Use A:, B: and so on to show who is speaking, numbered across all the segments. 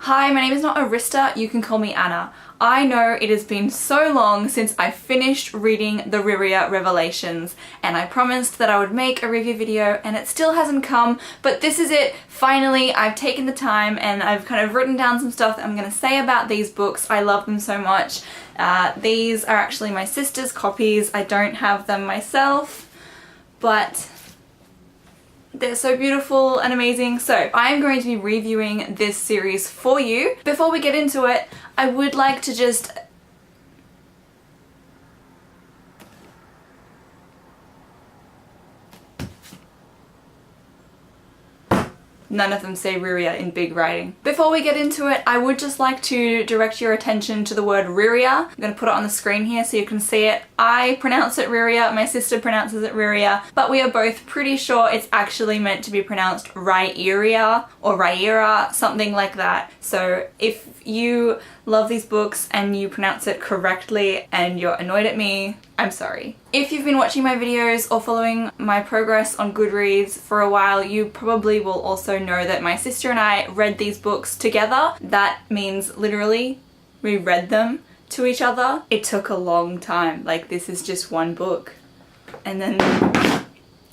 A: Hi, my name is not Arista, you can call me Anna. I know it has been so long since I finished reading the Riyria Revelations, and I promised that I would make a review video, and it still hasn't come, but this is it. Finally, I've taken the time and I've kind of written down some stuff that I'm going to say about these books. I love them so much. These are actually my sister's copies. I don't have them myself, but they're so beautiful and amazing. So I'm going to be reviewing this series for you. Before we get into it, I would like to just none of them say Riyria in big writing. Before we get into it, I would just like to direct your attention to the word Riyria. I'm going to put it on the screen here so you can see it. I pronounce it Riyria, my sister pronounces it Riyria, but we are both pretty sure it's actually meant to be pronounced Riyria or Riyria, something like that. So if you love these books and you pronounce it correctly and you're annoyed at me, I'm sorry. If you've been watching my videos or following my progress on Goodreads for a while, you probably will also know that my sister and I read these books together. That means literally we read them to each other. It took a long time. Like, this is just one book. And then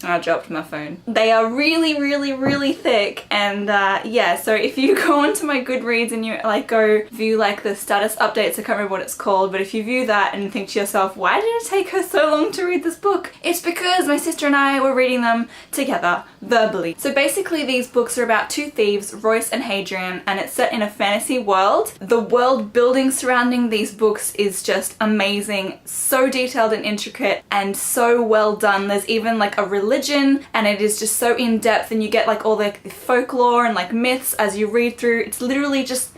A: I dropped my phone. They are really thick, and yeah, so if you go onto my Goodreads and you like go view like the status updates, I can't remember what it's called, but if you view that and think to yourself, why did it take her so long to read this book? It's because my sister and I were reading them together, verbally. So basically these books are about two thieves, Royce and Hadrian, and it's set in a fantasy world. The world building surrounding these books is just amazing, so detailed and intricate and so well done. There's even like a religion, and it is just so in-depth, and you get like all the folklore and like myths as you read through. It's literally just,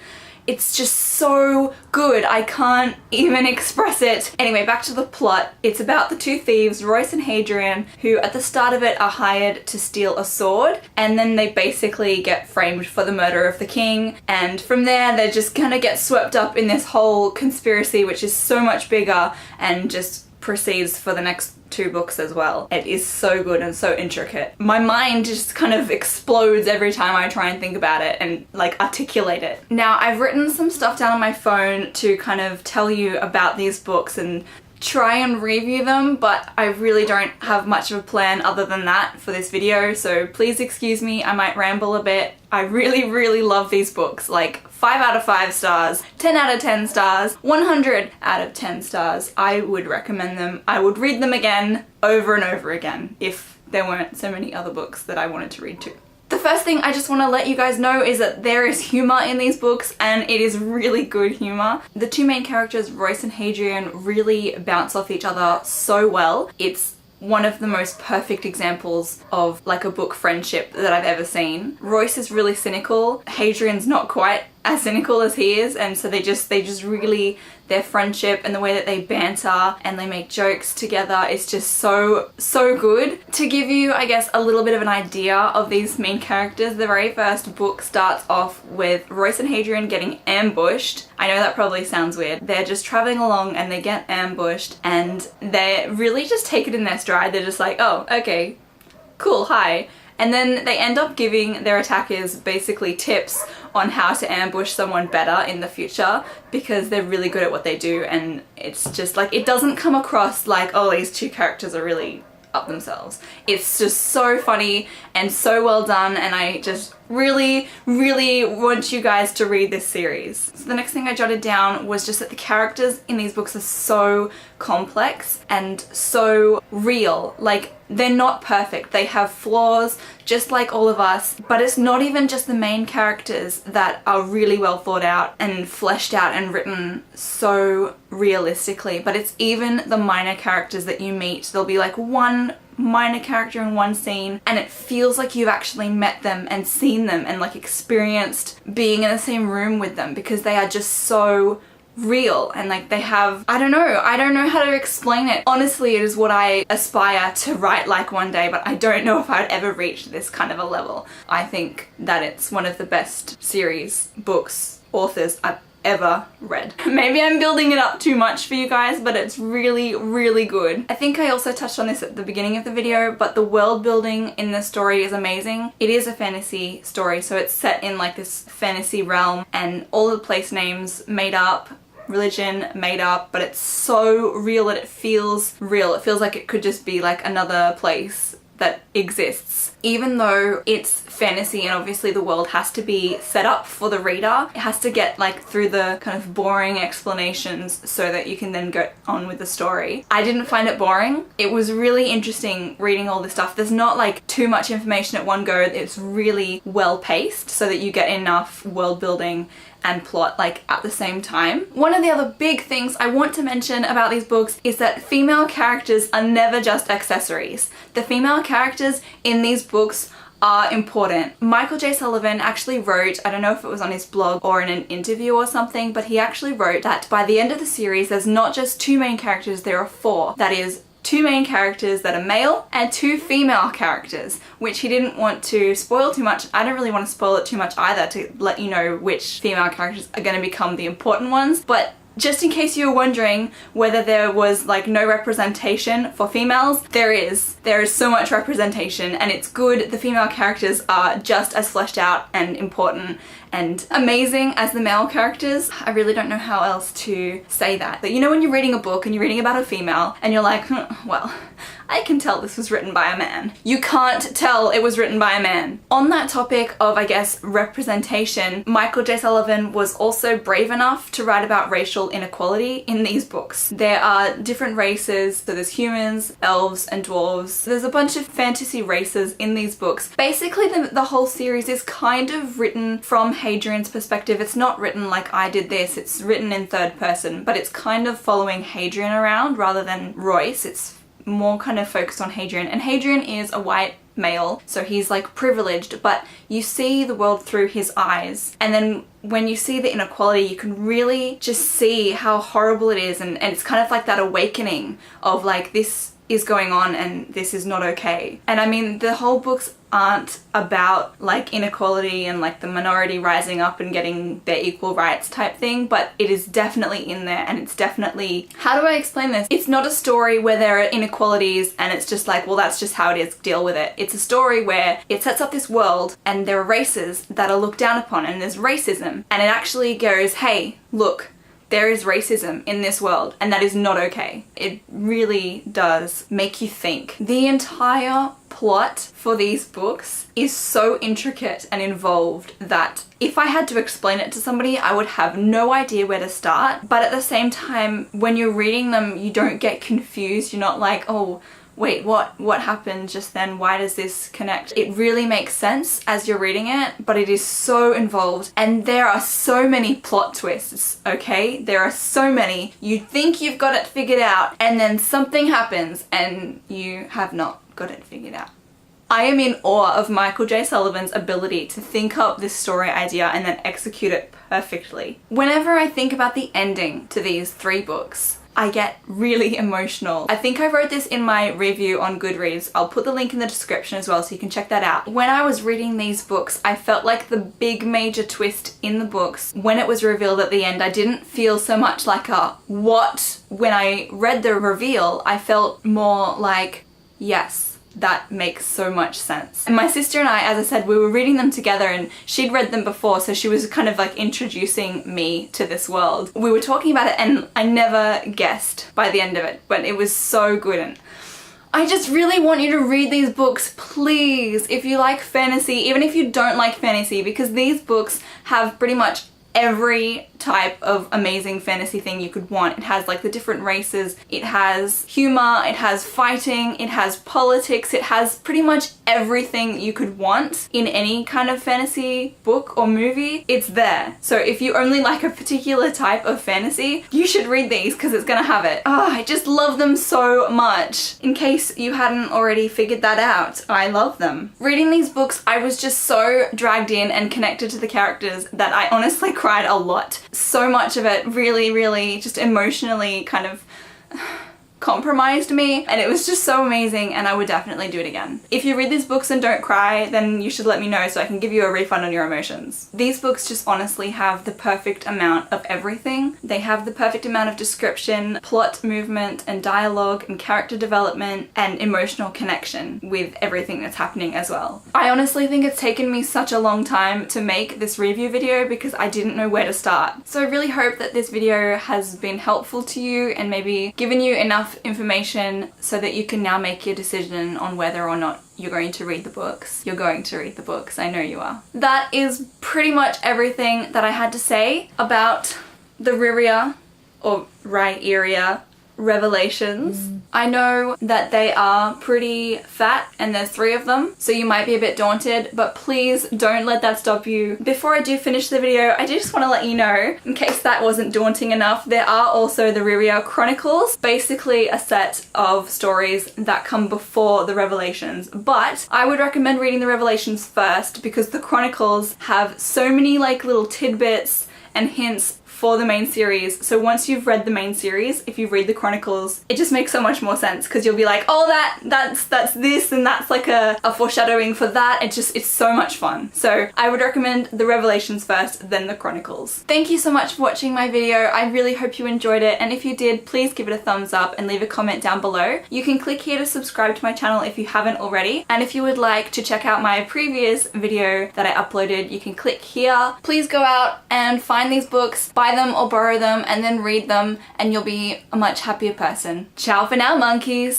A: it's just so good. I can't even express it. Anyway, back to the plot. It's about the two thieves, Royce and Hadrian, who at the start of it are hired to steal a sword, and then they basically get framed for the murder of the king, and from there they just kind of get swept up in this whole conspiracy, which is so much bigger and just proceeds for the next two books as well. It is so good and so intricate. My mind just kind of explodes every time I try and think about it and like articulate it. Now, I've written some stuff down on my phone to kind of tell you about these books and try and review them, but I really don't have much of a plan other than that for this video, so please excuse me, I might ramble a bit. I really love these books. Like 5 out of 5 stars, 10 out of 10 stars, 100 out of 10 stars. I would recommend them. I would read them again, over and over again, if there weren't so many other books that I wanted to read too. The first thing I just want to let you guys know is that there is humor in these books, and it is really good humor. The two main characters, Royce and Hadrian, really bounce off each other so well. It's one of the most perfect examples of like a book friendship that I've ever seen. Royce is really cynical. Hadrian's not quite as cynical as he is, and so they just really, their friendship and the way that they banter and they make jokes together is just so good. To give you, I guess, a little bit of an idea of these main characters, the very first book starts off with Royce and Hadrian getting ambushed. I know that probably sounds weird. They're just traveling along and they get ambushed, and they really just take it in their stride. They're just like, oh, okay, cool, hi. And then they end up giving their attackers basically tips on how to ambush someone better in the future, because they're really good at what they do, and it's just like, it doesn't come across like, oh, these two characters are really up themselves. It's just so funny and so well done, and I just really want you guys to read this series. So the next thing I jotted down was just that the characters in these books are so complex and so real. Like, they're not perfect. They have flaws just like all of us, but it's not even just the main characters that are really well thought out and fleshed out and written so realistically, but it's even the minor characters that you meet. There'll be like one minor character in one scene and it feels like you've actually met them and seen them and like experienced being in the same room with them, because they are just so real, and like they have, I don't know how to explain it. Honestly, it is what I aspire to write like one day, but I don't know if I'd ever reach this kind of a level. I think that it's one of the best series, books, authors I've ever read. Maybe I'm building it up too much for you guys, but it's really, really good. I think I also touched on this at the beginning of the video, but the world building in the story is amazing. It is a fantasy story, so it's set in like this fantasy realm and all the place names made up, religion made up, but it's so real that it feels real. It feels like it could just be like another place that exists. Even though it's fantasy and obviously the world has to be set up for the reader, it has to get like through the kind of boring explanations so that you can then go on with the story. I didn't find it boring. It was really interesting reading all this stuff. There's not like too much information at one go. It's really well paced so that you get enough world building and plot like at the same time. One of the other big things I want to mention about these books is that female characters are never just accessories. The female characters in these books are important. Michael J. Sullivan actually wrote, I don't know if it was on his blog or in an interview or something, but he actually wrote that by the end of the series there's not just 2 main characters, there are 4. That is 2 main characters that are male and 2 female characters, which he didn't want to spoil too much. I don't really want to spoil it too much either to let you know which female characters are going to become the important ones, but just in case you were wondering whether there was like no representation for females, there is. There is so much representation and it's good. The female characters are just as fleshed out and important and amazing as the male characters. I really don't know how else to say that. But you know when you're reading a book and you're reading about a female and you're like, well, I can tell this was written by a man. You can't tell it was written by a man. On that topic of, I guess, representation, Michael J. Sullivan was also brave enough to write about racial inequality in these books. There are different races, so there's humans, elves, and dwarves. There's a bunch of fantasy races in these books. Basically, the whole series is kind of written from Hadrian's perspective. It's not written like I did this, it's written in third person, but it's kind of following Hadrian around rather than Royce. It's more kind of focused on Hadrian, and Hadrian is a white male, so he's like privileged, but you see the world through his eyes, and then when you see the inequality you can really just see how horrible it is, and it's kind of like that awakening of like, this is going on and this is not okay. And I mean, the whole books aren't about like inequality and like the minority rising up and getting their equal rights type thing, but it is definitely in there, and it's definitely, how do I explain this? It's not a story where there are inequalities and it's just like, well, that's just how it is, deal with it. It's a story where it sets up this world and there are races that are looked down upon and there's racism, and it actually goes, hey, look, there is racism in this world and that is not okay. It really does make you think. The entire plot for these books is so intricate and involved that if I had to explain it to somebody, I would have no idea where to start. But at the same time, when you're reading them, you don't get confused. You're not like, oh, wait, what happened just then? Why does this connect? It really makes sense as you're reading it, but it is so involved and there are so many plot twists, okay? There are so many. You think you've got it figured out and then something happens and you have not got it figured out. I am in awe of Michael J. Sullivan's ability to think up this story idea and then execute it perfectly. Whenever I think about the ending to these 3 books, I get really emotional. I think I wrote this in my review on Goodreads. I'll put the link in the description as well so you can check that out. When I was reading these books, I felt like the big major twist in the books, when it was revealed at the end, I didn't feel so much like a what. When I read the reveal, I felt more like, yes, that makes so much sense. And my sister and I, as I said, we were reading them together and she'd read them before, so she was kind of like introducing me to this world. We were talking about it and I never guessed by the end of it, but it was so good. And I just really want you to read these books, please, if you like fantasy, even if you don't like fantasy, because these books have pretty much every type of amazing fantasy thing you could want. It has like the different races, it has humor, it has fighting, it has politics, it has pretty much everything you could want in any kind of fantasy book or movie. It's there. So if you only like a particular type of fantasy, you should read these because it's gonna have it. Oh, I just love them so much. In case you hadn't already figured that out, I love them. Reading these books, I was just so dragged in and connected to the characters that I honestly cried a lot. So much of it really, really just emotionally kind of compromised me, and it was just so amazing, and I would definitely do it again. If you read these books and don't cry, then you should let me know so I can give you a refund on your emotions. These books just honestly have the perfect amount of everything. They have the perfect amount of description, plot movement, and dialogue, and character development, and emotional connection with everything that's happening as well. I honestly think it's taken me such a long time to make this review video because I didn't know where to start. So I really hope that this video has been helpful to you and maybe given you enough information so that you can now make your decision on whether or not you're going to read the books. You're going to read the books, I know you are. That is pretty much everything that I had to say about the Riyria or Riyria revelations. I know that they are pretty fat and there's 3 of them, so you might be a bit daunted, but please don't let that stop you. Before I do finish the video, I do just want to let you know, in case that wasn't daunting enough, there are also the Riyria Chronicles, basically a set of stories that come before the Revelations, but I would recommend reading the Revelations first because the Chronicles have so many like little tidbits and hints for the main series. So once you've read the main series, if you read the Chronicles, it just makes so much more sense because you'll be like, oh, that's this and that's like a foreshadowing for that. It's so much fun. So I would recommend the Revelations first, then the Chronicles. Thank you so much for watching my video. I really hope you enjoyed it, and if you did, please give it a thumbs up and leave a comment down below. You can click here to subscribe to my channel if you haven't already, and if you would like to check out my previous video that I uploaded, you can click here. Please go out and find these books, buy them or borrow them, and then read them, and you'll be a much happier person. Ciao for now, monkeys!